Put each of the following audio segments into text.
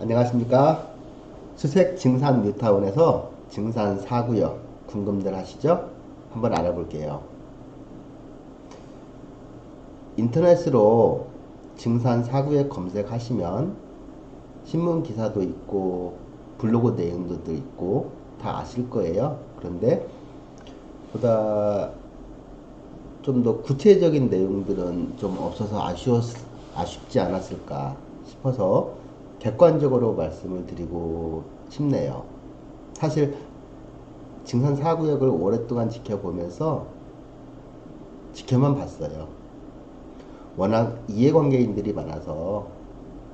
안녕하십니까. 수색 증산 뉴타운에서 증산 4구역 궁금들 하시죠? 한번 알아볼게요. 인터넷으로 증산 4구역 검색하시면 신문 기사도 있고 블로그 내용도 있고 다 아실 거예요. 그런데 보다 좀 더 구체적인 내용들은 좀 없어서 아쉽지 않았을까 싶어서 객관적으로 말씀을 드리고 싶네요. 사실 증산 4구역을 오랫동안 지켜만 봤어요. 워낙 이해관계인들이 많아서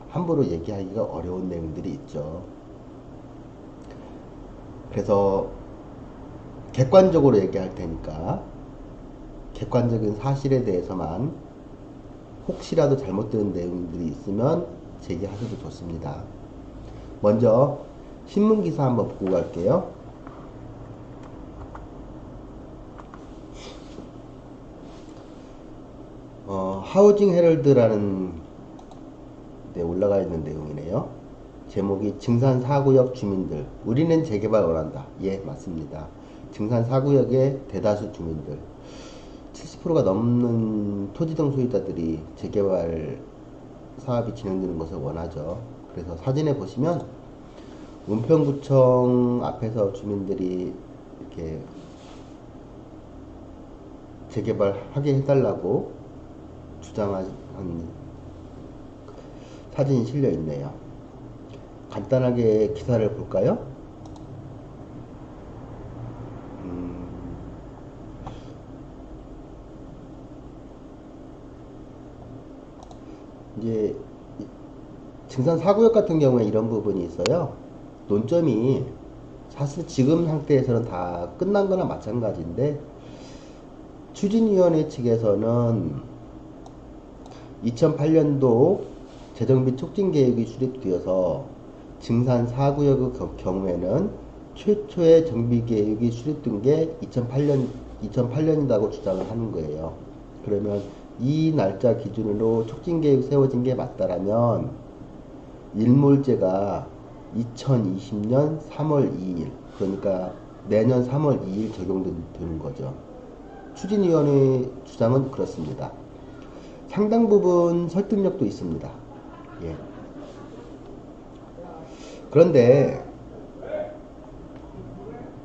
함부로 얘기하기가 어려운 내용들이 있죠. 그래서 객관적으로 얘기할 테니까 객관적인 사실에 대해서만 혹시라도 잘못된 내용들이 있으면 제기하셔도 좋습니다. 먼저 신문기사 한번 보고 갈게요. 하우징 헤럴드라는 데 올라가 있는 내용이네요. 제목이 증산 4구역 주민들 우리는 재개발 원한다. 예, 맞습니다. 증산 4구역의 대다수 주민들 70%가 넘는 토지등 소유자들이 재개발 사업이 진행되는 것을 원하죠. 그래서 사진에 보시면 은평구청 앞에서 주민들이 이렇게 재개발하게 해달라고 주장한 사진이 실려 있네요. 간단하게 기사를 볼까요? 이제 증산 4구역 같은 경우에 이런 부분이 있어요. 논점이 사실 지금 상태에서는 다 끝난 거나 마찬가지인데 추진위원회 측에서는 2008년도 재정비 촉진계획이 수립되어서 증산 4구역의 경우에는 최초의 정비계획이 수립된 게 2008년이라고 주장을 하는 거예요. 그러면 이 날짜 기준으로 촉진계획 세워진 게 맞다라면 일몰제가 2020년 3월 2일 그러니까 내년 3월 2일 적용되는 거죠. 추진위원회 주장은 그렇습니다. 상당 부분 설득력도 있습니다. 예. 그런데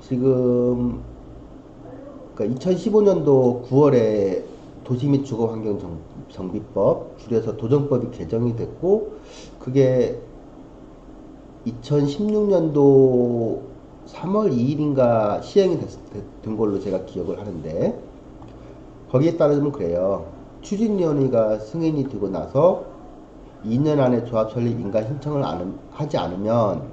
지금 그러니까 2015년도 9월에 도시 및 주거환경 정비법 줄여서 도정법이 개정이 됐고 그게 2016년도 3월 2일인가 시행이 된 걸로 제가 기억을 하는데 거기에 따르면 그래요. 추진위원회가 승인이 되고 나서 2년 안에 조합 설립 인가 신청을 하지 않으면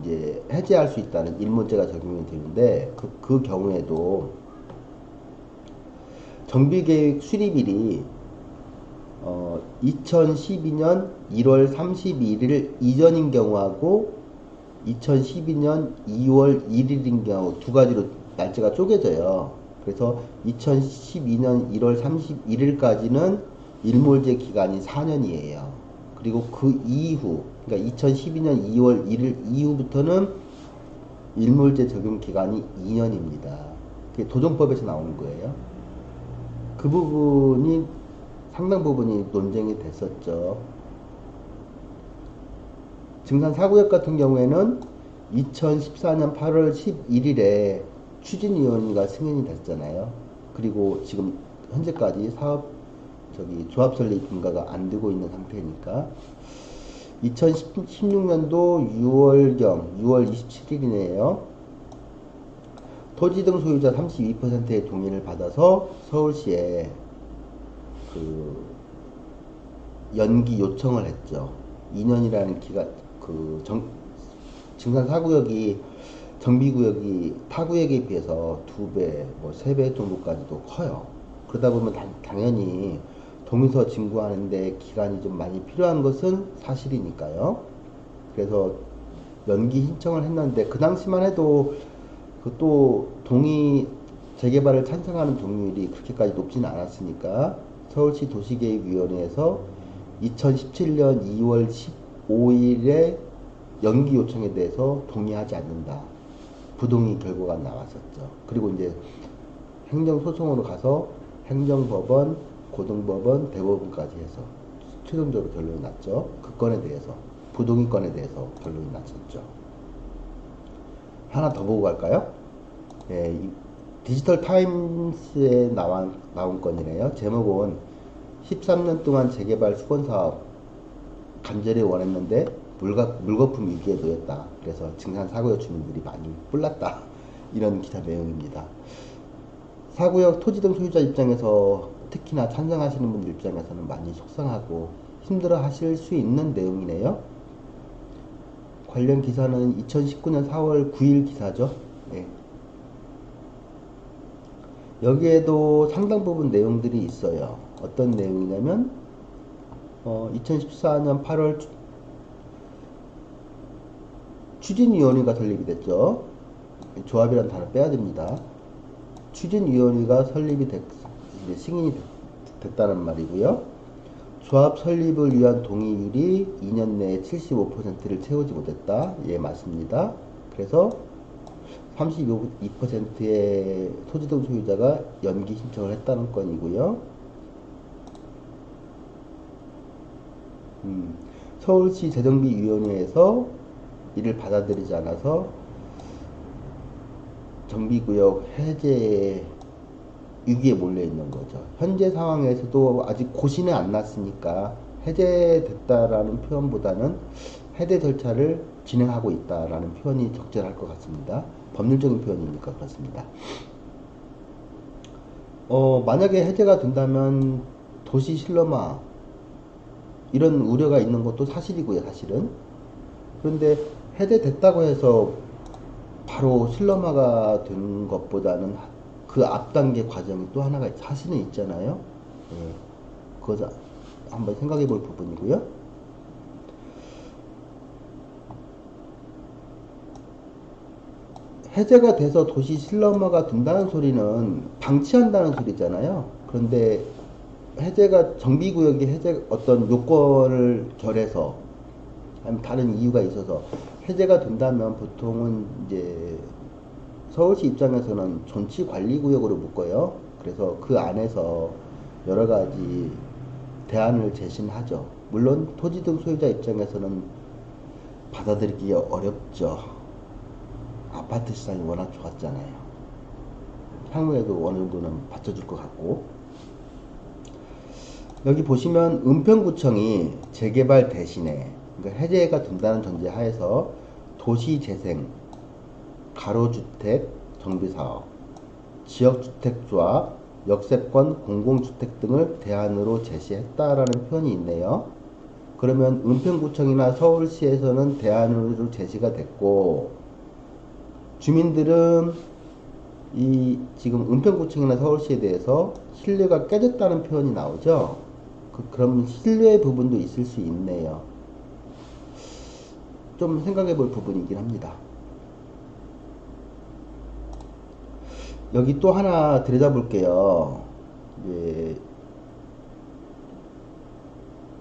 이제 해제할 수 있다는 일문제가 적용이 되는데 그 경우에도 정비계획 수립일이 2012년 1월 31일 이전인 경우하고 2012년 2월 1일인 경우 두 가지로 날짜가 쪼개져요. 그래서 2012년 1월 31일까지는 일몰제 기간이 4년이에요. 그리고 그 이후, 그러니까 2012년 2월 1일 이후부터는 일몰제 적용 기간이 2년입니다. 그게 도정법에서 나오는 거예요. 그 부분이 상당 부분이 논쟁이 됐었죠. 증산 4구역 같은 경우에는 2014년 8월 11일에 추진위원회가 승인이 됐잖아요. 그리고 지금 현재까지 조합 설립 인가가 안 되고 있는 상태니까 2016년도 6월 27일이네요. 토지 등 소유자 32%의 동의를 받아서 서울시에 연기 요청을 했죠. 2년이라는 기간, 증산 4구역이 정비구역이 타구역에 비해서 2배, 3배 정도까지도 커요. 그러다 보면 당연히 동의서 진구하는데 기간이 좀 많이 필요한 것은 사실이니까요. 그래서 연기 신청을 했는데 그 당시만 해도 재개발을 찬성하는 동의율이 그렇게까지 높지는 않았으니까 서울시 도시계획위원회에서 2017년 2월 5일의 연기 요청에 대해서 동의하지 않는다. 부동의 결과가 나왔었죠. 그리고 이제 행정소송으로 가서 행정법원, 고등법원, 대법원까지 해서 최종적으로 결론이 났죠. 그 건에 대해서, 부동의 건에 대해서 결론이 났었죠. 하나 더 보고 갈까요? 예, 디지털 타임스에 나온 건이네요. 제목은 13년 동안 재개발 수건사업 간절히 원했는데 물거품 위기에 놓였다. 그래서 증산 사구역 주민들이 많이 뿔났다. 이런 기사 내용입니다. 사구역 토지 등 소유자 입장에서 특히나 찬성하시는 분들 입장에서는 많이 속상하고 힘들어 하실 수 있는 내용이네요. 관련 기사는 2019년 4월 9일 기사죠. 네. 여기에도 상당 부분 내용들이 있어요. 어떤 내용이냐면 2014년 8월 추진위원회가 설립이 됐죠. 조합이란 단어 빼야 됩니다. 추진위원회가 설립이 이제 승인이 됐다는 말이고요. 조합 설립을 위한 동의율이 2년 내에 75%를 채우지 못했다. 예, 맞습니다. 그래서 32%의 토지등 소유자가 연기 신청을 했다는 건이고요. 서울시 재정비위원회에서 이를 받아들이지 않아서 정비구역 해제 위기에 몰려 있는 거죠. 현재 상황에서도 아직 고시는 안 났으니까 해제됐다라는 표현보다는 해제 절차를 진행하고 있다라는 표현이 적절할 것 같습니다. 법률적인 표현이니까 그렇습니다. 만약에 해제가 된다면 도시 실러마 이런 우려가 있는 것도 사실이고요, 사실은. 그런데 해제됐다고 해서 바로 실러마가 된 것보다는 그 앞단계 과정이 또 하나가 사실은 있잖아요. 예, 그거 한번 생각해 볼 부분이고요. 해제가 돼서 도시 실러마가 된다는 소리는 방치한다는 소리잖아요. 그런데 해제가 정비구역이 해제 어떤 요건을 결해서 아니면 다른 이유가 있어서 해제가 된다면 보통은 이제 서울시 입장에서는 존치관리구역으로 묶어요. 그래서 그 안에서 여러 가지 대안을 제시하죠. 물론 토지 등 소유자 입장에서는 받아들이기 어렵죠. 아파트 시장이 워낙 좋았잖아요. 향후에도 어느 정도는 받쳐줄 것 같고. 여기 보시면 은평구청이 재개발 대신에 그러니까 해제가 된다는 전제 하에서 도시재생, 가로주택, 정비사업, 지역주택조합, 역세권, 공공주택 등을 대안으로 제시했다라는 표현이 있네요. 그러면 은평구청이나 서울시에서는 대안으로 제시가 됐고 주민들은 이 지금 은평구청이나 서울시에 대해서 신뢰가 깨졌다는 표현이 나오죠. 그럼 신뢰 부분도 있을 수 있네요. 좀 생각해 볼 부분이긴 합니다. 여기 또 하나 들여다볼게요. 예,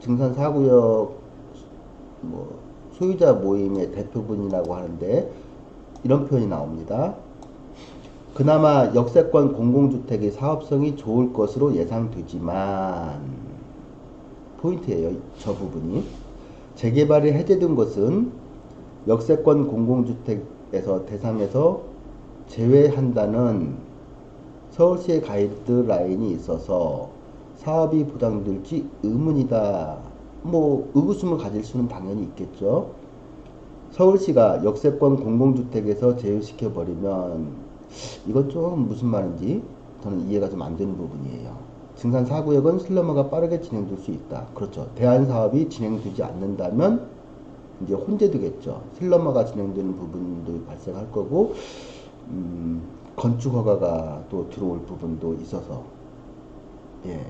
증산 4구역 소유자 모임의 대표분이라고 하는데 이런 표현이 나옵니다. 그나마 역세권 공공주택의 사업성이 좋을 것으로 예상되지만 포인트예요. 저 부분이 재개발이 해제된 것은 역세권 공공주택에서 대상에서 제외한다는 서울시의 가이드라인이 있어서 사업이 보장될지 의문이다. 의구심을 가질 수는 당연히 있겠죠. 서울시가 역세권 공공주택에서 제외시켜버리면 이건 좀 무슨 말인지 저는 이해가 좀 안 되는 부분이에요. 증산 4구역은 슬러머가 빠르게 진행될 수 있다. 그렇죠. 대안 사업이 진행되지 않는다면 이제 혼재되겠죠. 슬러머가 진행되는 부분도 발생할 거고 건축 허가가 또 들어올 부분도 있어서 예.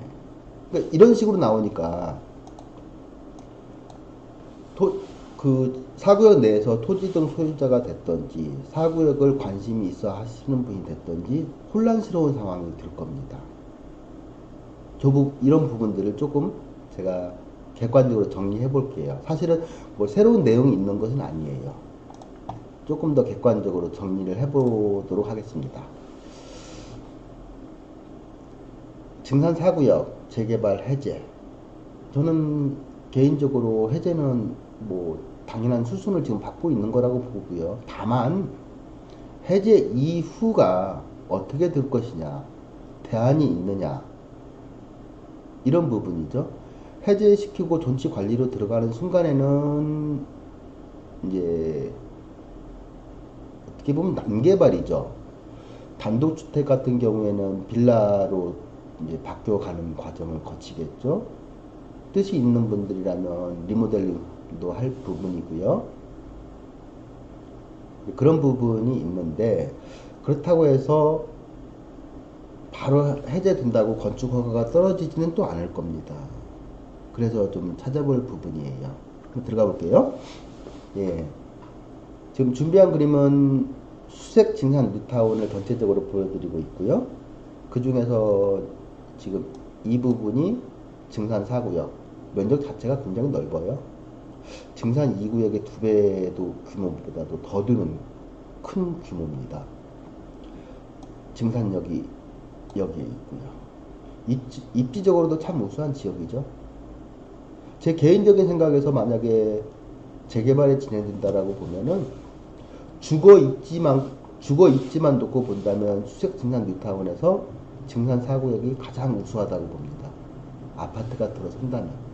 그러니까 이런 식으로 나오니까 그 4구역 내에서 토지 등 소유자가 됐던지 4구역을 관심이 있어 하시는 분이 됐던지 혼란스러운 상황이 될 겁니다. 이런 부분들을 조금 제가 객관적으로 정리해 볼게요. 사실은 뭐 새로운 내용이 있는 것은 아니에요. 조금 더 객관적으로 정리를 해 보도록 하겠습니다. 증산 4구역 재개발 해제. 저는 개인적으로 해제는 뭐 당연한 수순을 지금 밟고 있는 거라고 보고요. 다만 해제 이후가 어떻게 될 것이냐, 대안이 있느냐, 이런 부분이죠. 해제시키고 존치 관리로 들어가는 순간에는 이제 어떻게 보면 난개발이죠. 단독주택 같은 경우에는 빌라로 이제 바뀌어가는 과정을 거치겠죠. 뜻이 있는 분들이라면 리모델링도 할 부분이고요. 그런 부분이 있는데, 그렇다고 해서 바로 해제된다고 건축 허가가 떨어지지는 또 않을 겁니다. 그래서 좀 찾아볼 부분이에요. 한번 들어가 볼게요. 예. 지금 준비한 그림은 수색 증산 뉴타운을 전체적으로 보여드리고 있고요. 그 중에서 지금 이 부분이 증산 4구역. 면적 자체가 굉장히 넓어요. 증산 2구역의 2배도 규모보다도 더 드는 큰 규모입니다. 증산역이 여기에 있고요. 입지적으로도 참 우수한 지역이죠. 제 개인적인 생각에서 만약에 재개발이 진행된다라고 보면은 주거 입지만 놓고 본다면 수색 증산 뉴타운에서 증산 4구역이 가장 우수하다고 봅니다. 아파트가 들어선다면.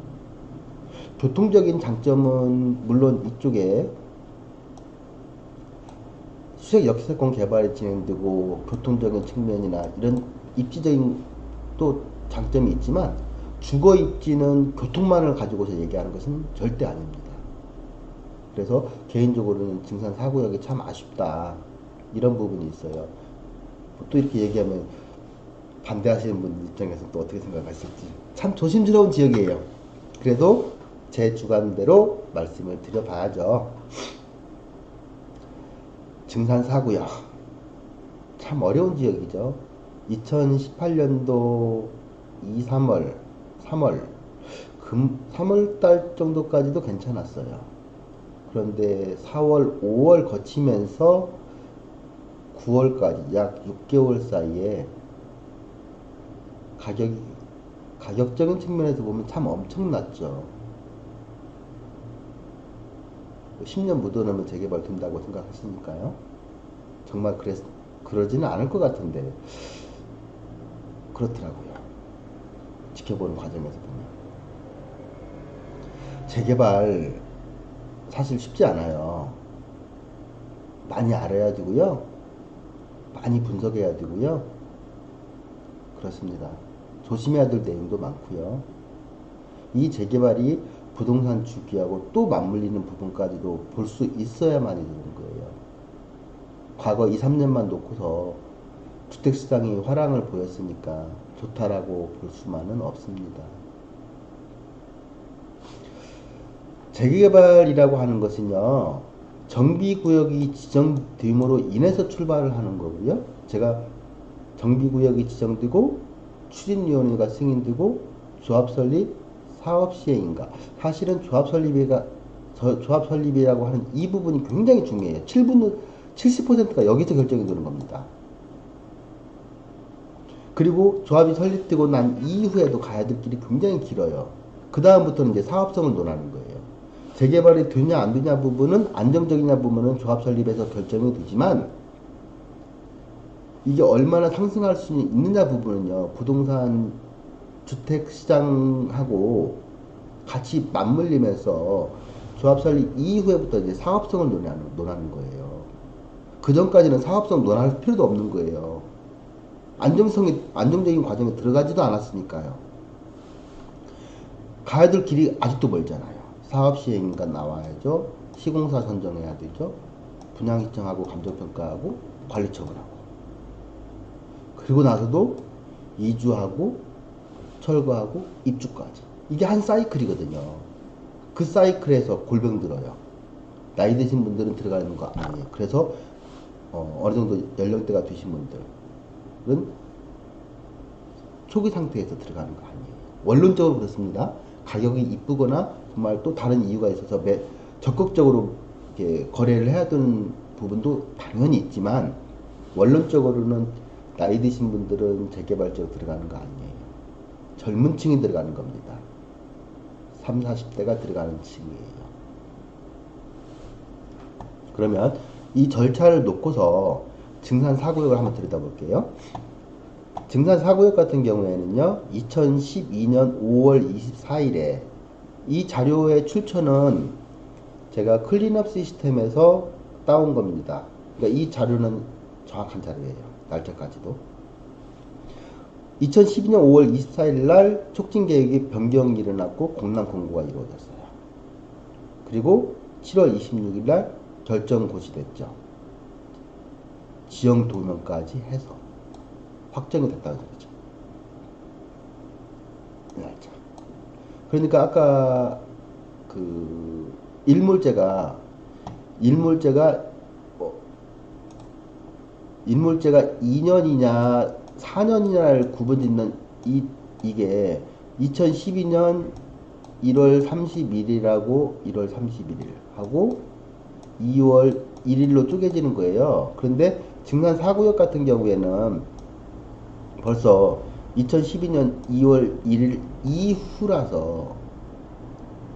교통적인 장점은 물론 이쪽에 수색 역세권 개발이 진행되고 교통적인 측면이나 이런 입지적인 또 장점이 있지만, 주거 입지는 교통만을 가지고서 얘기하는 것은 절대 아닙니다. 그래서 개인적으로는 증산 4구역이 참 아쉽다, 이런 부분이 있어요. 또 이렇게 얘기하면 반대하시는 분 입장에서 또 어떻게 생각하실지 참 조심스러운 지역이에요. 그래도 제 주관대로 말씀을 드려봐야죠. 증산 4구역 참 어려운 지역이죠. 2018년도 2, 3월 3월달 정도까지도 괜찮았어요. 그런데 4월, 5월 거치면서 9월까지 약 6개월 사이에 가격적인 측면에서 보면 참 엄청났죠. 10년 묻어놓으면 재개발 된다고 생각하시니까요. 정말 그러지는 않을 것 같은데 그렇더라고요. 지켜보는 과정에서 보면 재개발 사실 쉽지 않아요. 많이 알아야 되고요, 많이 분석해야 되고요. 그렇습니다. 조심해야 될 내용도 많고요. 이 재개발이 부동산 주기하고 또 맞물리는 부분까지도 볼 수 있어야만이 되는 거예요. 과거 2, 3년만 놓고서 주택시장이 화랑을 보였으니까 좋다라고 볼 수만은 없습니다. 재개발이라고 하는 것은요, 정비구역이 지정됨으로 인해서 출발을 하는 거고요. 제가 정비구역이 지정되고 추진위원회가 승인되고 조합 설립, 사업 시행인가. 사실은 조합 설립이라고 하는 이 부분이 굉장히 중요해요. 70%가 여기서 결정이 되는 겁니다. 그리고 조합이 설립되고 난 이후에도 가야 될 길이 굉장히 길어요. 그 다음부터는 이제 사업성을 논하는 거예요. 재개발이 되냐 안 되냐 부분은, 안정적이냐 부분은 조합 설립에서 결정이 되지만, 이게 얼마나 상승할 수 있느냐 부분은요, 부동산 주택 시장하고 같이 맞물리면서 조합 설립 이후에부터 이제 사업성을 논하는 거예요. 그 전까지는 사업성 논할 필요도 없는 거예요. 안정적인 과정에 들어가지도 않았으니까요. 가야 될 길이 아직도 멀잖아요. 사업 시행인가 나와야죠. 시공사 선정해야 되죠. 분양 신청하고 감정평가하고 관리처분하고. 그리고 나서도 이주하고 철거하고 입주까지. 이게 한 사이클이거든요. 그 사이클에서 골병 들어요. 나이 드신 분들은 들어가는 거 아니에요. 그래서 어느 정도 연령대가 되신 분들은 초기 상태에서 들어가는 거 아니에요. 원론적으로 그렇습니다. 가격이 이쁘거나 정말 또 다른 이유가 있어서 적극적으로 이렇게 거래를 해야 되는 부분도 당연히 있지만, 원론적으로는 나이 드신 분들은 재개발적으로 들어가는 거 아니에요. 젊은 층이 들어가는 겁니다. 3, 40대가 들어가는 층이에요. 그러면 이 절차를 놓고서 증산사구역을 한번 들여다볼게요. 증산사구역 같은 경우에는요, 2012년 5월 24일에 이 자료의 출처는 제가 클린업 시스템에서 따온 겁니다. 그러니까 이 자료는 정확한 자료예요. 날짜까지도. 2012년 5월 24일 날 촉진계획이 변경이 일어났고 공람 공고가 이루어졌어요. 그리고 7월 26일 날 결정 고시됐죠. 지형 도면까지 해서 확정이 됐다는 거죠. 날짜. 그러니까 아까 그 일몰제가 2년이냐 4년이냐를 구분짓는 이게 2012년 1월 31일하고 1월 31일 하고 2월 1일로 쪼개지는 거예요. 그런데 증산사구역 같은 경우에는 벌써 2012년 2월 1일 이후라서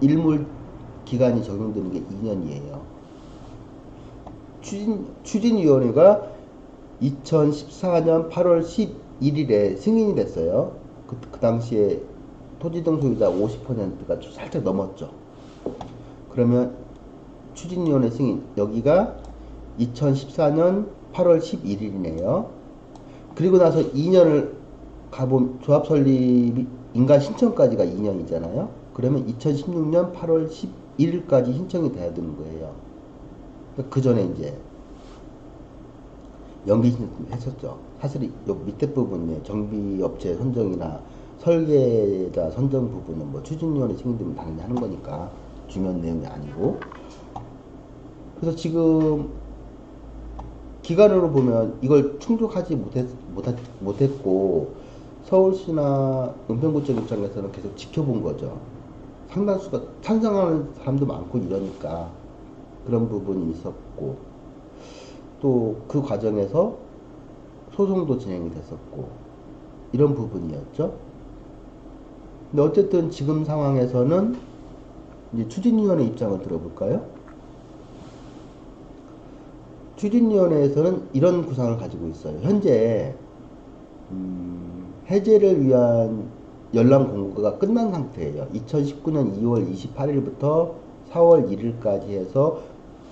일몰 기간이 적용되는 게 2년이에요. 추진위원회가 2014년 8월 11일에 승인이 됐어요. 그 당시에 토지등 소유자 50%가 살짝 넘었죠. 그러면 추진위원회 승인, 여기가 2014년 8월 11일이네요. 그리고 나서 2년을 가본 조합 설립 인가 신청까지가 2년이잖아요. 그러면 2016년 8월 11일까지 신청이 돼야 되는 거예요. 그 전에 이제 연기 신청했었죠. 사실 요 밑에 부분에 정비업체 선정이나 설계자 선정 부분은 뭐 추진위원회 승인되면 당연히 하는 거니까 중요한 내용이 아니고. 그래서 지금 기간으로 보면 이걸 충족하지 못했고 서울시나 은평구청 입장에서는 계속 지켜본 거죠. 상당수가 찬성하는 사람도 많고 이러니까 그런 부분이 있었고, 또 그 과정에서 소송도 진행이 됐었고 이런 부분이었죠. 근데 어쨌든 지금 상황에서는 이제 추진위원회 입장을 들어볼까요? 추진위원회에서는 이런 구상을 가지고 있어요. 현재 해제를 위한 연락 공고가 끝난 상태예요. 2019년 2월 28일부터 4월 1일까지 해서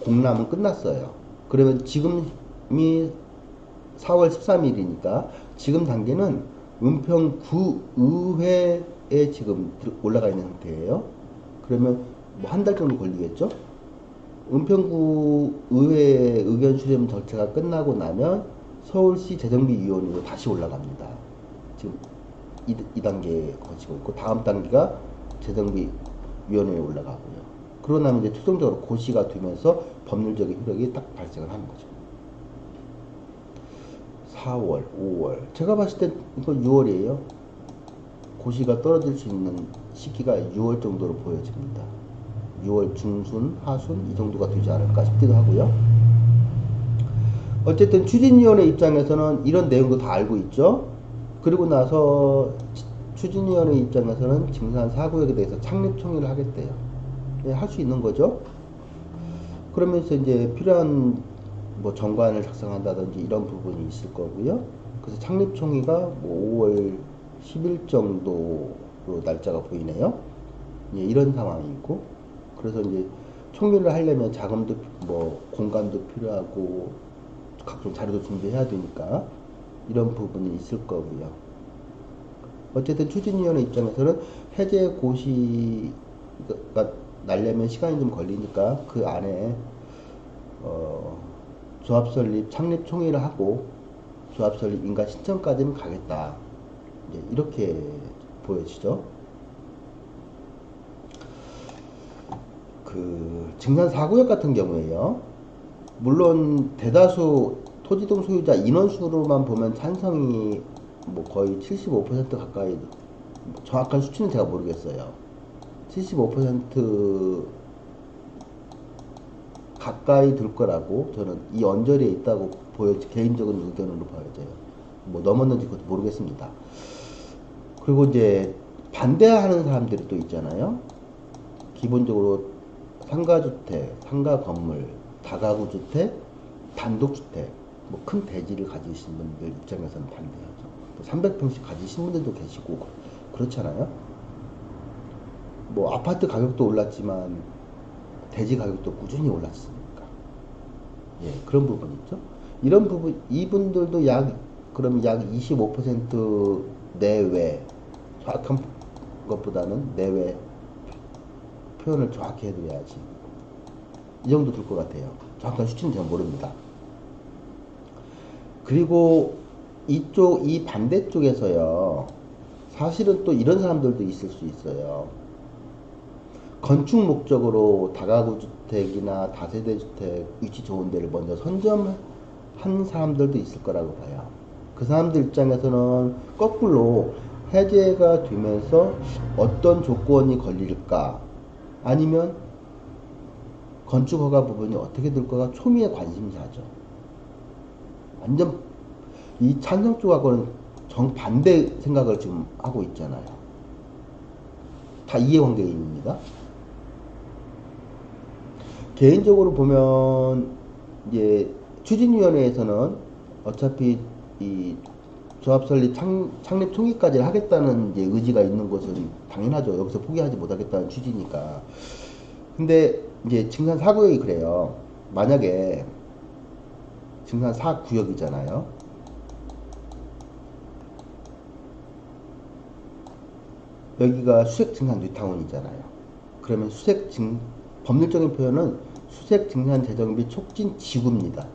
공람은 끝났어요. 그러면 지금이 4월 13일이니까 지금 단계는 은평구의회에 지금 올라가 있는 상태예요. 그러면 뭐 한 달 정도 걸리겠죠? 은평구 의회 의견 수렴 절차가 끝나고 나면 서울시 재정비위원회로 다시 올라갑니다. 지금 2단계 거치고 있고, 다음 단계가 재정비위원회에 올라가고요. 그러고 나면 이제 최종적으로 고시가 되면서 법률적인 효력이 딱 발생을 하는 거죠. 4월, 5월. 제가 봤을 때 이거 6월이에요. 고시가 떨어질 수 있는 시기가 6월 정도로 보여집니다. 6월 중순, 하순 이 정도가 되지 않을까 싶기도 하고요. 어쨌든 추진위원회 입장에서는 이런 내용도 다 알고 있죠. 그리고 나서 추진위원회 입장에서는 증산사구역에 대해서 창립총회를 하겠대요. 네, 할 수 있는 거죠. 그러면서 이제 필요한 뭐 정관을 작성한다든지 이런 부분이 있을 거고요. 그래서 창립총회가 뭐 5월 10일 정도로 날짜가 보이네요. 예, 이런 상황이고, 그래서 이제 총회를 하려면 자금도 뭐 공간도 필요하고 각종 자료도 준비해야 되니까 이런 부분이 있을 거고요. 어쨌든 추진위원회 입장에서는 해제 고시가 날려면 시간이 좀 걸리니까 그 안에 조합 설립 창립 총회를 하고 조합 설립 인가 신청까지는 가겠다. 이제 이렇게 보여지죠. 그 증산사구역 같은 경우에요. 물론 대다수 토지등 소유자 인원수로만 보면 찬성이 뭐 거의 75% 가까이, 정확한 수치는 제가 모르겠어요. 75% 가까이 들 거라고 저는 이 언저리에 있다고 개인적인 의견으로 보여져요. 뭐 넘었는지 그것도 모르겠습니다. 그리고 이제 반대하는 사람들이 또 있잖아요. 기본적으로 상가주택, 상가건물, 다가구주택, 단독주택, 뭐 큰 대지를 가지신 분들 입장에서는 반대하죠. 300평씩 가지신 분들도 계시고 그렇잖아요. 뭐 아파트 가격도 올랐지만 대지 가격도 꾸준히 올랐으니까. 예, 그런 부분 있죠. 이런 부분, 이분들도 그럼 약 25% 내외, 정확한 것보다는 내외 표현을 정확히 해드려야지. 이 정도 들 것 같아요. 정확한 수치는 제가 모릅니다. 그리고 이 반대쪽에서요, 사실은 또 이런 사람들도 있을 수 있어요. 건축 목적으로 다가구 주택이나 다세대 주택 위치 좋은 데를 먼저 선점한 사람들도 있을 거라고 봐요. 그 사람들 입장에서는 거꾸로 해제가 되면서 어떤 조건이 걸릴까, 아니면 건축 허가 부분이 어떻게 될까가 초미의 관심사죠. 완전 이 찬성 쪽하고는 정반대 생각을 지금 하고 있잖아요. 다 이해관계인입니다. 개인적으로 보면 이제 추진위원회에서는 어차피 이 조합 설립 창립 총회까지 하겠다는 이제 의지가 있는 것은 당연하죠. 여기서 포기하지 못하겠다는 취지니까. 근데 이제 증산 4구역이 그래요. 만약에 증산 4구역이잖아요. 여기가 수색 증산 뉴타운이잖아요. 그러면 법률적인 표현은 수색 증산 재정비 촉진 지구입니다.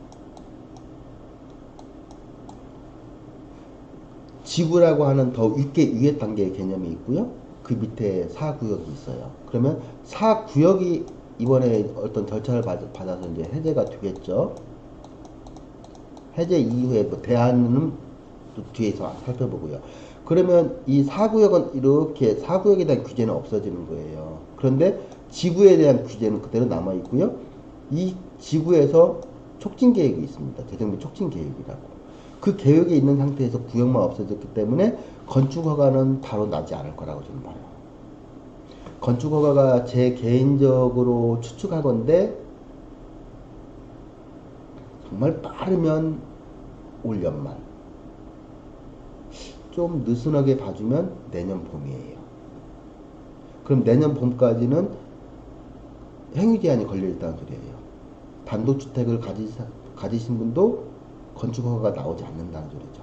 지구라고 하는 더 위에 단계의 개념이 있고요. 그 밑에 4구역이 있어요. 그러면 4구역이 이번에 어떤 절차를 받아서 이제 해제가 되겠죠. 해제 이후에 뭐 대안은 또 뒤에서 살펴보고요. 그러면 이 4구역은 이렇게 4구역에 대한 규제는 없어지는 거예요. 그런데 지구에 대한 규제는 그대로 남아 있고요. 이 지구에서 촉진 계획이 있습니다. 재정비 촉진 계획이라고. 그 계획에 있는 상태에서 구역만 없어졌기 때문에 건축 허가는 바로 나지 않을 거라고 저는 봐요. 건축 허가가 제 개인적으로 추측하건데 정말 빠르면 올 연말, 좀 느슨하게 봐주면 내년 봄이에요. 그럼 내년 봄까지는 행위 제한이 걸려 있다는 소리예요. 단독주택을 가지신 분도 건축 허가가 나오지 않는다는 소리죠.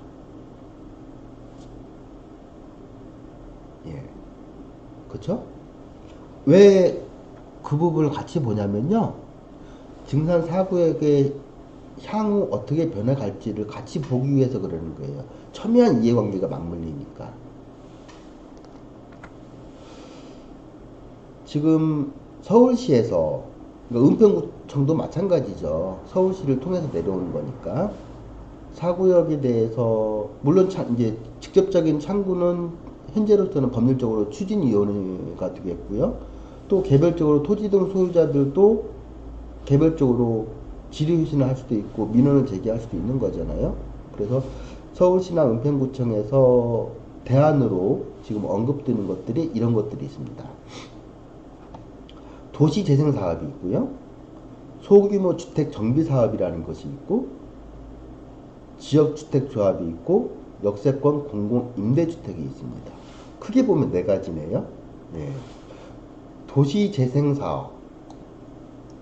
예. 그쵸? 왜 그 부분을 같이 보냐면요. 증산 4구역의 향후 어떻게 변해갈지를 같이 보기 위해서 그러는 거예요. 첨예한 이해관계가 맞물리니까. 지금 서울시에서, 그러니까 은평구청도 마찬가지죠. 서울시를 통해서 내려오는 거니까. 4구역에 대해서, 물론 이제 직접적인 창구는 현재로서는 법률적으로 추진위원회가 되겠고요. 또 개별적으로 토지 등 소유자들도 개별적으로 질의휴신을 할 수도 있고 민원을 제기할 수도 있는 거잖아요. 그래서 서울시나 은평구청에서 대안으로 지금 언급되는 것들이 이런 것들이 있습니다. 도시재생사업이 있고요. 소규모 주택 정비사업이라는 것이 있고, 지역주택조합이 있고, 역세권 공공임대주택이 있습니다. 크게 보면 네 가지네요. 네. 도시재생사업.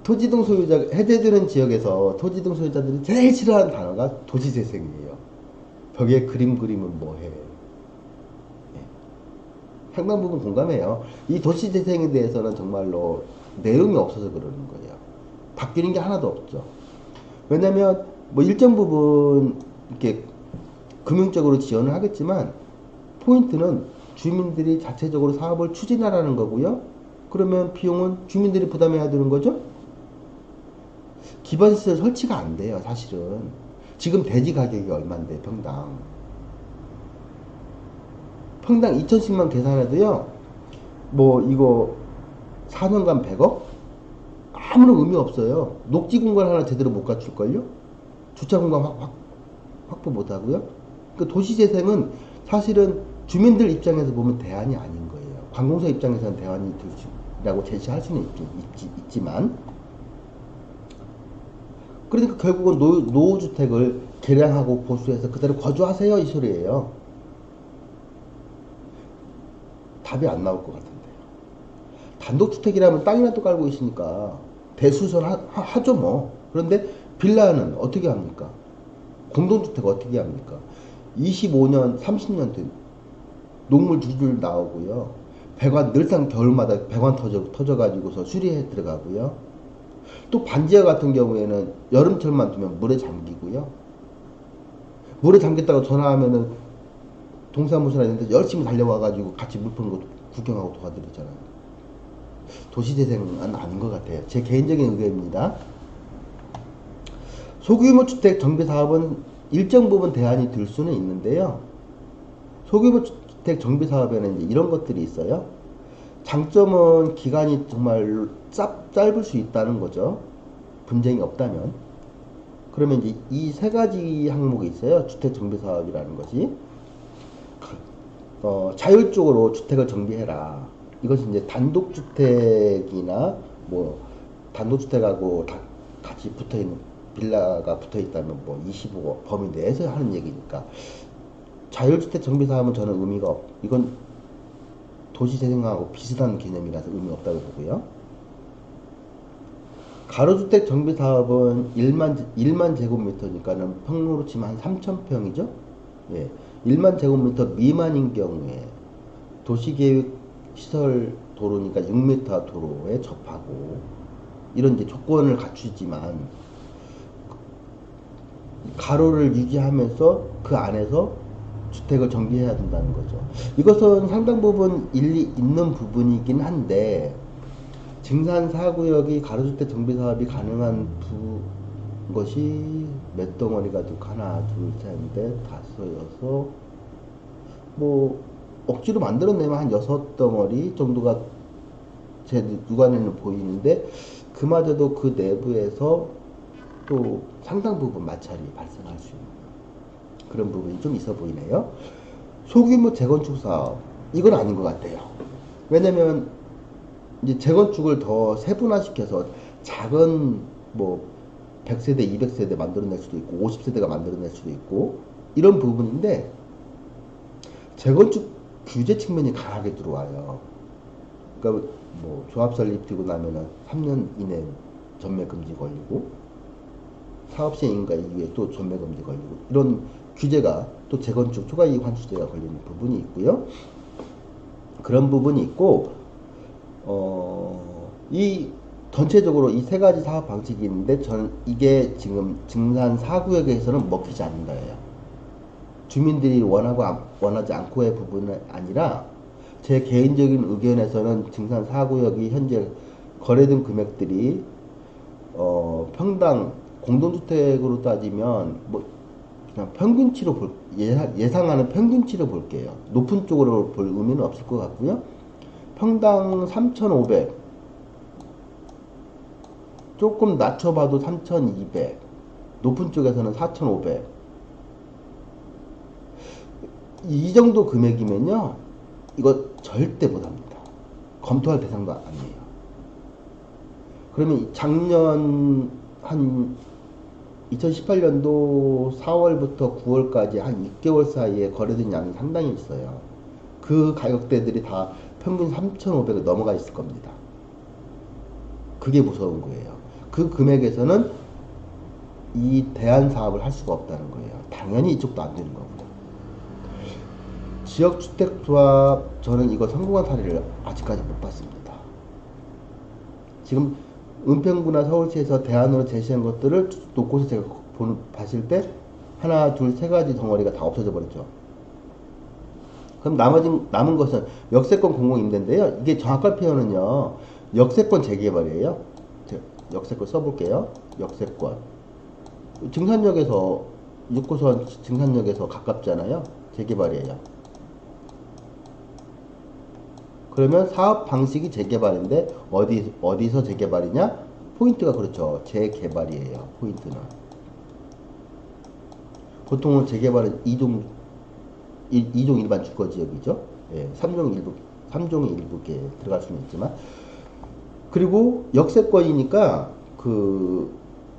토지 등 소유자, 해제되는 지역에서 토지 등 소유자들이 제일 싫어하는 단어가 도시재생이에요. 벽에 그림 그리면 뭐해. 네. 상당 부분 공감해요. 이 도시재생에 대해서는 정말로 내용이 없어서 그러는 거예요. 바뀌는 게 하나도 없죠. 왜냐면 뭐 일정 부분 이렇게 금융적으로 지원을 하겠지만 포인트는 주민들이 자체적으로 사업을 추진하라는 거고요. 그러면 비용은 주민들이 부담해야 되는 거죠. 기반시설 설치가 안 돼요, 사실은. 지금 대지 가격이 얼만데, 평당 2천씩만 계산해도요, 뭐, 이거, 4년간 100억? 아무런 의미 없어요. 녹지 공간 하나 제대로 못 갖출걸요? 주차 공간 확보 못 하고요. 그 도시재생은 사실은 주민들 입장에서 보면 대안이 아닌 거예요. 관공서 입장에서는 대안이 될수라고 제시할 수는 있지만, 그러니까 결국은 노후주택을 개량하고 보수해서 그대로 거주하세요, 이 소리예요. 답이 안 나올 것 같은데요. 단독주택이라면 땅이라도 깔고 있으니까 대수선 하죠 뭐. 그런데 빌라는 어떻게 합니까? 공동주택 어떻게 합니까? 25년, 30년 된 녹물 줄줄 나오고요. 배관 늘상 겨울마다 배관 터져가지고서 수리해 들어가고요. 또 반지하 같은 경우에는 여름철만 두면 물에 잠기고요. 물에 잠겼다고 전화하면은 동사무소나 이런 데 열심히 달려와가지고 같이 물 푸는 것도 구경하고 도와드리잖아요. 도시재생은 아닌 것 같아요. 제 개인적인 의견입니다. 소규모 주택 정비 사업은 일정 부분 대안이 될 수는 있는데요. 소규모 주택 정비 사업에는 이제 이런 것들이 있어요. 장점은 기간이 정말 짧을 수 있다는 거죠. 분쟁이 없다면. 그러면 이제 이 세 가지 항목이 있어요. 주택 정비 사업이라는 것이. 자율적으로 주택을 정비해라. 이것이 이제 단독주택이나 뭐 단독주택하고 같이 붙어있는 빌라가 붙어있다면 뭐 25억 범위 내에서 하는 얘기니까 자율주택 정비 사업은 저는 의미가 이건 도시재생하고 비슷한 개념이라서 의미 없다고 보고요. 가로주택 정비 사업은 1만 제곱미터니까는 평로로 치면 한 3,000평이죠. 예. 1만 제곱미터 미만인 경우에 도시계획 시설 도로니까 6m 도로에 접하고 이런 이제 조건을 갖추지만 가로를 유지하면서 그 안에서 주택을 정비해야 된다는 거죠. 이것은 상당 부분 일리 있는 부분이긴 한데 증산 4구역이 가로주택 정비 사업이 가능한 것이 몇 덩어리가 쭉 하나, 둘, 셋, 넷, 다섯, 여섯 뭐 억지로 만들어내면 한 6덩어리 정도가 제 육안에는 보이는데 그마저도 그 내부에서 또 상당 부분 마찰이 발생할 수 있는 그런 부분이 좀 있어 보이네요. 소규모 재건축 사업 이건 아닌 것 같아요. 왜냐면 이제 재건축을 더 세분화시켜서 작은 뭐 100세대, 200세대 만들어낼 수도 있고 50세대가 만들어낼 수도 있고 이런 부분인데 재건축 규제 측면이 강하게 들어와요. 그러니까 뭐 조합 설립되고 나면은 3년 이내 전매 금지 걸리고 사업 시행인가 이후에 또 전매 금지 걸리고 이런 규제가 또 재건축 초과이익 환수제가 걸리는 부분이 있고요. 그런 부분이 있고 이 전체적으로 이 세 가지 사업 방식이 있는데 저는 이게 지금 증산 4구역에서는 먹히지 않는 거예요. 주민들이 원하지 않고의 부분은 아니라 제 개인적인 의견에서는 증산 4구역이 현재 거래된 금액들이 평당 공동주택으로 따지면 뭐 그냥 평균치로 예상하는 평균치로 볼게요. 높은 쪽으로 볼 의미는 없을 것 같고요. 평당 3,500 조금 낮춰봐도 3,200 높은 쪽에서는 4,500 이 정도 금액이면요 이거 절대 못합니다. 검토할 대상도 아니에요. 그러면 작년 한 2018년도 4월부터 9월까지 한 6개월 사이에 거래된 양이 상당히 있어요. 그 가격대들이 다 평균 3,500을 넘어가 있을 겁니다. 그게 무서운 거예요. 그 금액에서는 이 대안 사업을 할 수가 없다는 거예요. 당연히 이쪽도 안 되는 거고요. 지역주택조합 저는 이거 성공한 사례를 아직까지 못 봤습니다. 지금 은평구나 서울시에서 대안으로 제시한 것들을 놓고서 제가 봤을 때 하나, 둘, 세 가지 덩어리가 다 없어져 버렸죠. 그럼 남은 것은 역세권 공공임대인데요. 이게 정확한 표현은요. 역세권 재개발이에요. 역세권 써볼게요. 역세권. 증산역에서 6호선 증산역에서 가깝잖아요. 재개발이에요. 그러면 사업 방식이 재개발인데 어디서 재개발이냐? 포인트가 그렇죠. 재개발이에요. 포인트는. 보통은 재개발은 2종 일반 주거지역이죠. 예, 3종의 일부에 들어갈 수는 있지만. 그리고 역세권이니까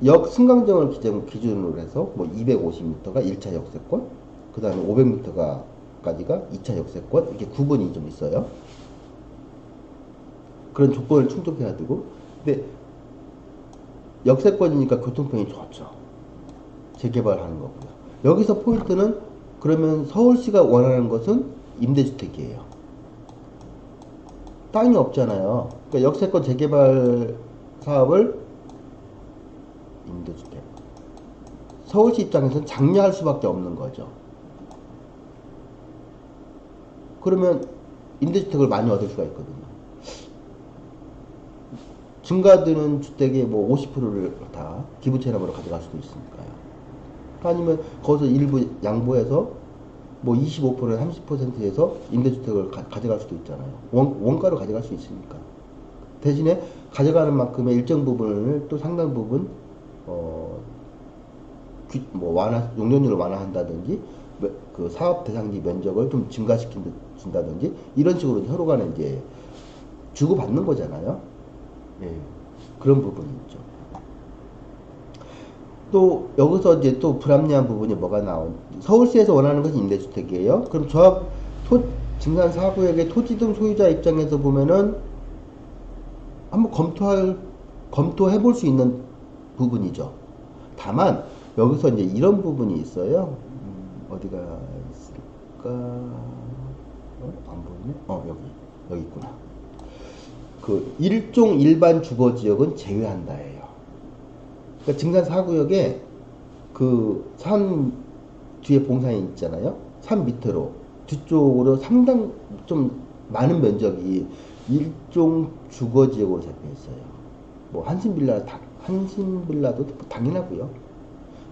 역 승강장을 기준으로 해서 뭐 250m가 1차 역세권, 그 다음에 500m까지가 2차 역세권, 이렇게 구분이 좀 있어요. 그런 조건을 충족해야 되고, 근데 역세권이니까 교통편이 좋죠. 재개발하는 거고요. 여기서 포인트는 그러면 서울시가 원하는 것은 임대주택이에요. 땅이 없잖아요. 그러니까 역세권 재개발 사업을 임대주택. 서울시 입장에서는 장려할 수밖에 없는 거죠. 그러면 임대주택을 많이 얻을 수가 있거든요. 증가되는 주택의 뭐 50%를 다 기부채납으로 가져갈 수도 있으니까요. 아니면 거기서 일부 양보해서 뭐 25%에 30%에서 임대주택을 가져갈 수도 있잖아요. 원가로 가져갈 수 있으니까. 대신에 가져가는 만큼의 일정 부분을 또 상당 부분 용적률을 완화한다든지 그 사업 대상지 면적을 좀 증가시킨다든지 이런 식으로 서로 간에 이제 주고받는 거잖아요. 예, 그런 부분이 있죠. 또 여기서 이제 또 불합리한 부분이 뭐가 서울시에서 원하는 것이 임대주택이에요. 그럼 증산 4구역의 토지 등 소유자 입장에서 보면은 한번 검토해 볼 수 있는 부분이죠. 다만 여기서 이제 이런 부분이 있어요. 어디가 있을까? 안 보이네? 여기 있구나. 그 일종 일반 주거지역은 제외한다예요. 그러니까 증산 4구역에 그 산 뒤에 봉산이 있잖아요. 산 밑으로 뒤쪽으로 상당 좀 많은 면적이 일종 주거지역으로 잡혀 있어요. 뭐 한신빌라도 당연하고요.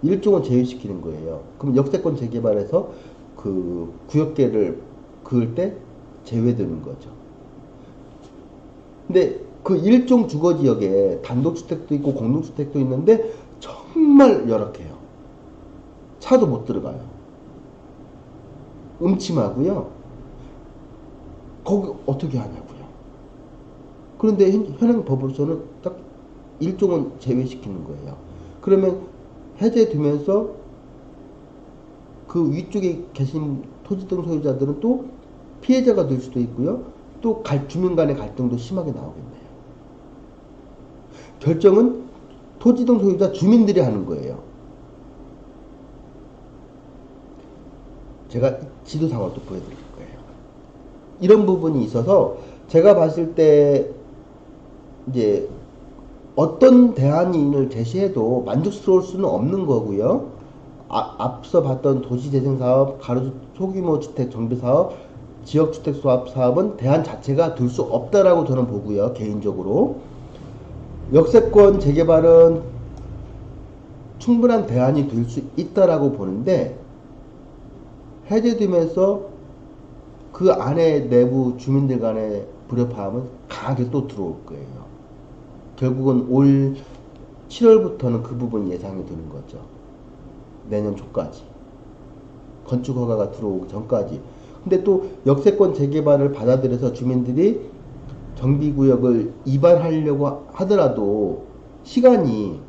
일종은 제외시키는 거예요. 그럼 역세권 재개발에서 그 구역계를 그을 때 제외되는 거죠. 근데 그 일종 주거지역에 단독주택도 있고 공동주택도 있는데 정말 열악해요. 차도 못 들어가요. 음침하고요. 거기 어떻게 하냐고요. 그런데 현행 법으로서는 딱 일종은 제외시키는 거예요. 그러면 해제되면서 그 위쪽에 계신 토지 등 소유자들은 또 피해자가 될 수도 있고요. 또 주민 간의 갈등도 심하게 나오겠네요. 결정은 토지 등 소유자 주민들이 하는 거예요. 제가 지도상으로 또 보여드릴 거예요. 이런 부분이 있어서 제가 봤을 때 이제 어떤 대안을 제시해도 만족스러울 수는 없는 거고요. 앞서 봤던 도시재생사업, 소규모 주택 정비사업, 지역주택조합 사업은 대안 자체가 될 수 없다라고 저는 보고요. 개인적으로. 역세권 재개발은 충분한 대안이 될 수 있다라고 보는데 해제되면서 그 안에 내부 주민들 간의 불협화음은 강하게 또 들어올 거예요. 결국은 올 7월부터는 그 부분 예상이 되는 거죠. 내년 초까지. 건축 허가가 들어오기 전까지. 근데 또 역세권 재개발을 받아들여서 주민들이 정비구역을 이반하려고 하더라도 시간이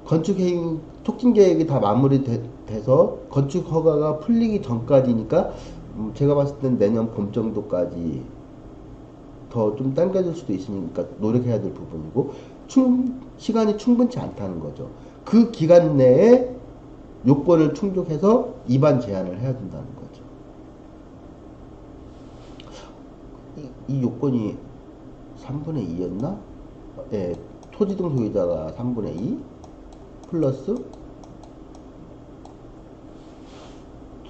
건축회의 촉진계획이 다 마무리돼서 건축 허가가 풀리기 전까지니까 제가 봤을 땐 내년 봄 정도까지 더 좀 당겨질 수도 있으니까 노력해야 될 부분이고 시간이 충분치 않다는 거죠. 그 기간 내에 요건을 충족해서 이반 제한을 해야 된다는 거죠. 이 요건이 3분의 2였나? 예, 토지 등 소유자가 3분의 2 플러스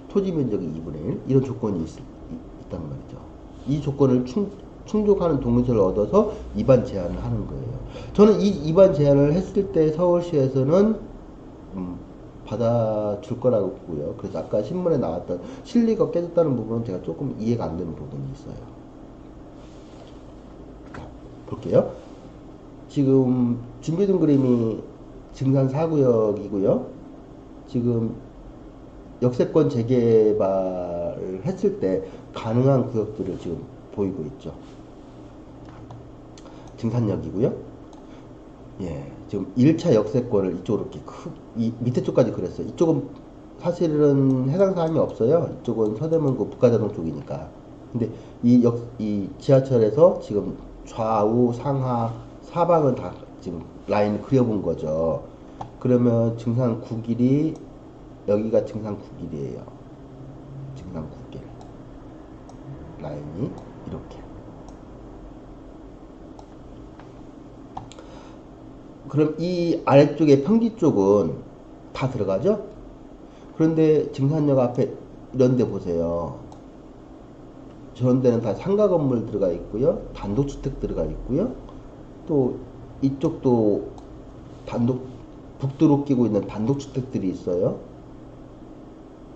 토지 면적이 2분의 1 이런 조건이 있단 말이죠. 이 조건을 충족하는 동의서를 얻어서 이반 제한을 하는 거예요. 저는 이 이반 제한을 했을 때 서울시에서는 받아줄 거라고 보고요. 그래서 아까 신문에 나왔던 실리가 깨졌다는 부분은 제가 조금 이해가 안 되는 부분이 있어요. 볼게요. 지금 준비된 그림이 증산 4구역이고요. 지금 역세권 재개발을 했을 때 가능한 구역들을 지금 보이고 있죠. 증산역이고요. 예, 지금 1차 역세권을 이쪽으로 이렇게 이 밑에 쪽까지 그렸어요. 이쪽은 사실은 해당 사항이 없어요. 이쪽은 서대문구 북가자동 쪽이니까. 근데 이 지하철에서 지금 좌우 상하 사방은 다 지금 라인을 그려본 거죠. 그러면 증산 9길이 여기가 증산 9길이에요. 증산 9길 라인이 이렇게. 그럼 이 아래쪽에 평지 쪽은 다 들어가죠? 그런데 증산역 앞에 이런 데 보세요. 저런 데는 다 상가 건물 들어가 있고요. 단독주택 들어가 있고요. 또 이쪽도 북도로 끼고 있는 단독주택들이 있어요.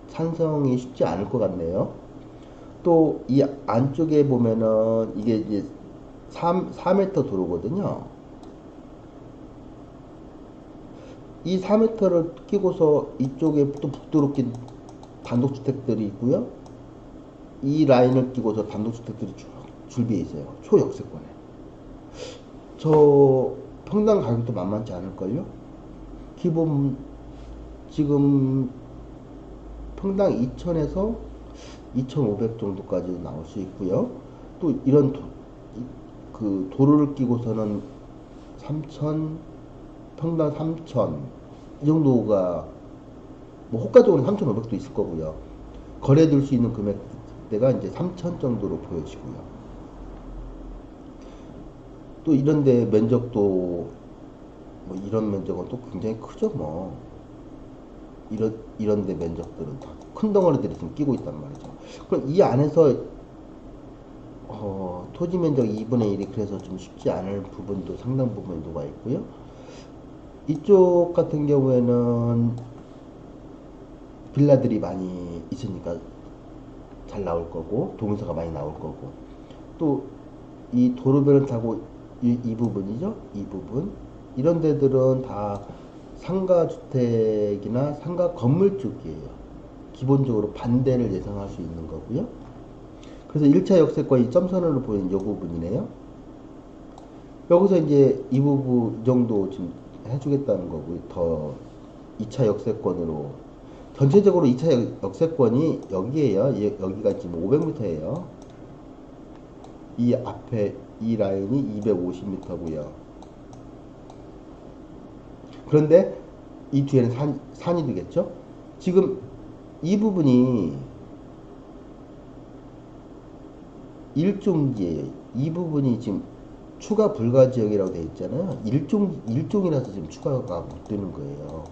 산성이 쉽지 않을 것 같네요. 또 이 안쪽에 보면은 이게 이제 4m 도로거든요. 이 4m를 끼고서 이쪽에 또 북도로 낀 단독주택들이 있고요. 이 라인을 끼고서 단독주택들이 쭉 줄비해 있어요. 초역세권에. 저 평당 가격도 만만치 않을걸요? 기본 지금 평당 2,000에서 2,500 정도까지 나올 수 있고요. 또 이런 그 도로를 끼고서는 3,000, 평당 3,000 이 정도가 뭐 호가적으로는 3,500도 있을 거고요. 거래될 수 있는 금액대가 이제 3,000 정도로 보여지고요. 또 이런데 면적도 뭐 이런 면적은 또 굉장히 크죠 뭐. 이런데 면적들은 다 큰 덩어리들이 지금 끼고 있단 말이죠. 그럼 이 안에서 토지 면적 2분의 1이 그래서 좀 쉽지 않을 부분도 상당 부분에 녹아 있고요. 이쪽 같은 경우에는 빌라들이 많이 있으니까 잘 나올 거고 동의서가 많이 나올 거고 또 이 도로변을 타고 이 부분이죠. 이 부분 이런 데들은 다 상가주택이나 상가 건물 쪽이에요. 기본적으로 반대를 예상할 수 있는 거고요. 그래서 1차 역세권 이 점선으로 보이는 이 부분이네요. 여기서 이제 이 부분 이 정도 지금 해주겠다는 거고요. 더 2차 역세권으로 전체적으로 2차 역세권이 여기에요. 여기가 지금 500m예요. 이 앞에 이 라인이 250m고요. 그런데 이 뒤에는 산이 되겠죠? 지금 이 부분이 일종지예요. 이 부분이 지금 추가 불가 지역이라고 되어 있잖아요. 일종이라서 지금 추가가 못 되는 거예요.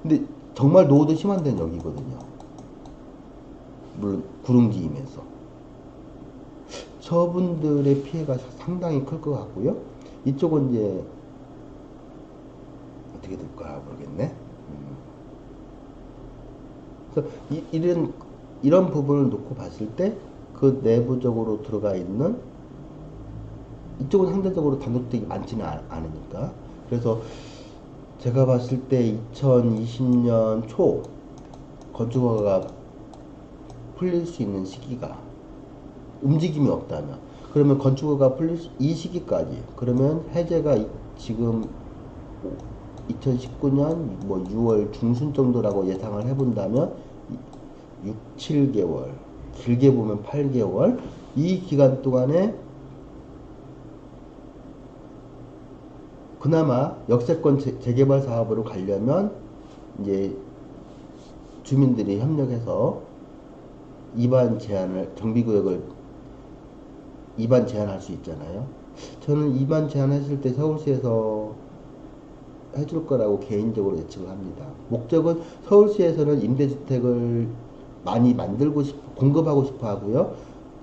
근데 정말 노후도 심한 데는 여기거든요. 물론 구릉지이면서. 저분들의 피해가 상당히 클 것 같고요. 이쪽은 이제 어떻게 될까 모르겠네. 그래서 이런 부분을 놓고 봤을 때 그 내부적으로 들어가 있는 이쪽은 상대적으로 단독주택이 많지는 않으니까 그래서 제가 봤을 때 2020년 초 건축허가가 풀릴 수 있는 시기가 움직임이 없다면 그러면 건축허가 풀릴 이 시기까지 그러면 해제가 지금 2019년 뭐 6월 중순 정도라고 예상을 해본다면 6, 7개월 길게 보면 8개월 이 기간 동안에 그나마 역세권 재개발 사업으로 가려면 이제 주민들이 협력해서 이반 제한을 정비구역을 이반 제한할 수 있잖아요. 저는 이반 제한했을 때 서울시에서 해줄 거라고 개인적으로 예측을 합니다. 목적은 서울시에서는 임대주택을 많이 만들고 공급하고 싶어 하고요.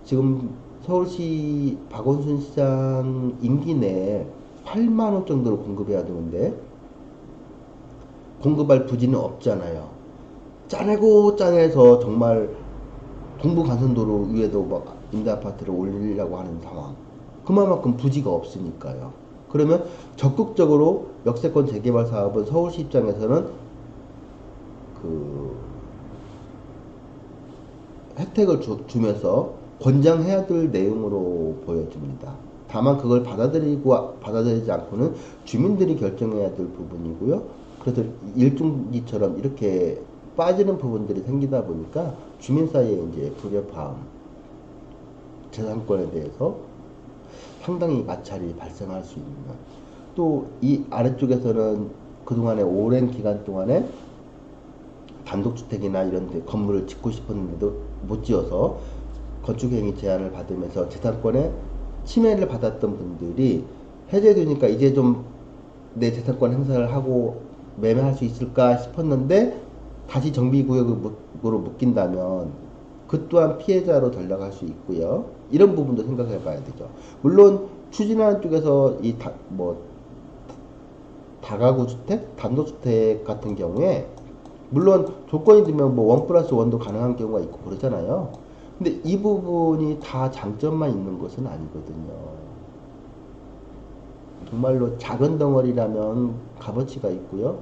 지금 서울시 박원순 시장 임기 내에 8만호 정도로 공급해야 되는데 공급할 부지는 없잖아요. 짜내고 짜내서 정말 동부간선도로 위에도 막 임대아파트를 올리려고 하는 상황. 그만큼 부지가 없으니까요. 그러면 적극적으로 역세권 재개발 사업은 서울시 입장에서는 그 혜택을 주면서 권장해야 될 내용으로 보여집니다. 다만 그걸 받아들이지 않고는 주민들이 결정해야 될 부분이고요. 그래서 일중기처럼 이렇게 빠지는 부분들이 생기다 보니까 주민 사이에 이제 불협화음, 재산권에 대해서 상당히 마찰이 발생할 수 있는, 또 이 아래쪽에서는 그동안에 오랜 기간 동안에 단독주택이나 이런 데 건물을 짓고 싶었는데도 못 지어서 건축행위 제한을 받으면서 재산권에 침해를 받았던 분들이 해제되니까 이제 좀 내 재산권 행사를 하고 매매할 수 있을까 싶었는데 다시 정비구역으로 묶인다면 그 또한 피해자로 전락할 수 있고요. 이런 부분도 생각해 봐야 되죠. 물론 추진하는 쪽에서 다가구 주택, 단독주택 같은 경우에 물론 조건이 되면 뭐 1+1도 가능한 경우가 있고 그러잖아요. 근데 이 부분이 다 장점만 있는 것은 아니거든요. 정말로 작은 덩어리라면 값어치가 있고요.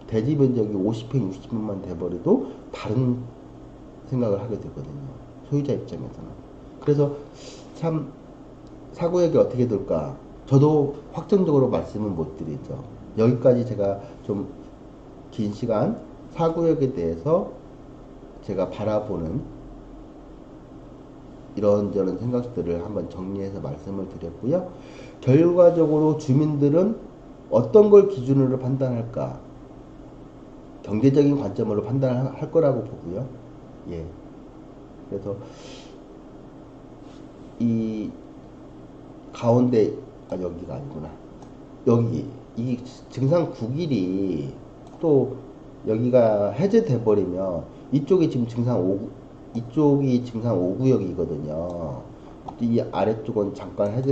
대지 면적이 50평, 60평만 돼버려도 다른 생각을 하게 되거든요. 소유자 입장에서는. 그래서 참 사고액이 어떻게 될까? 저도 확정적으로 말씀은 못 드리죠. 여기까지 제가 좀 긴 시간 사고액에 대해서 제가 바라보는 이런저런 생각들을 한번 정리해서 말씀을 드렸고요. 결과적으로 주민들은 어떤 걸 기준으로 판단할까? 경제적인 관점으로 판단할 거라고 보고요. 예. 그래서 이 가운데, 여기가 아니구나. 여기 이 증상 9길이 또 여기가 해제돼 버리면 이쪽이 지금 이쪽이 증상 5구역이거든요. 이 아래쪽은 잠깐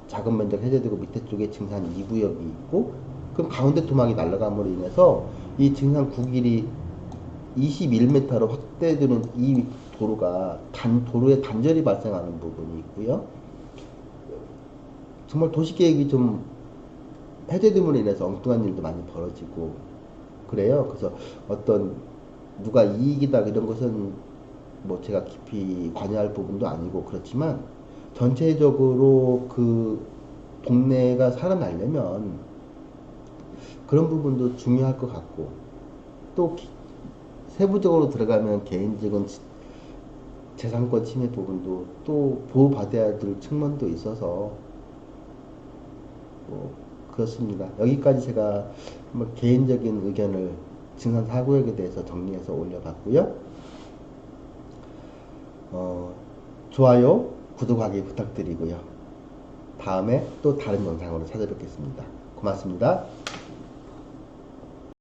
작은 면적 해제되고 밑에 쪽에 증상 2구역이 있고, 그럼 가운데 토막이 날아감으로 인해서 이 증상 9길이 21m로 확대되는 이 도로가 도로에 단절이 발생하는 부분이 있고요. 정말 도시계획이 좀 해제됨으로 인해서 엉뚱한 일도 많이 벌어지고 그래요. 그래서 어떤 누가 이익이다 이런 것은 뭐 제가 깊이 관여할 부분도 아니고 그렇지만 전체적으로 그 동네가 살아나려면 그런 부분도 중요할 것 같고, 또 세부적으로 들어가면 개인적인 재산권 침해 부분도 또 보호받아야 될 측면도 있어서 뭐 그렇습니다. 여기까지 제가 뭐 개인적인 의견을 증산 사고액에 대해서 정리해서 올려봤고요. 좋아요, 구독하기 부탁드리고요. 다음에 또 다른 영상으로 찾아뵙겠습니다. 고맙습니다.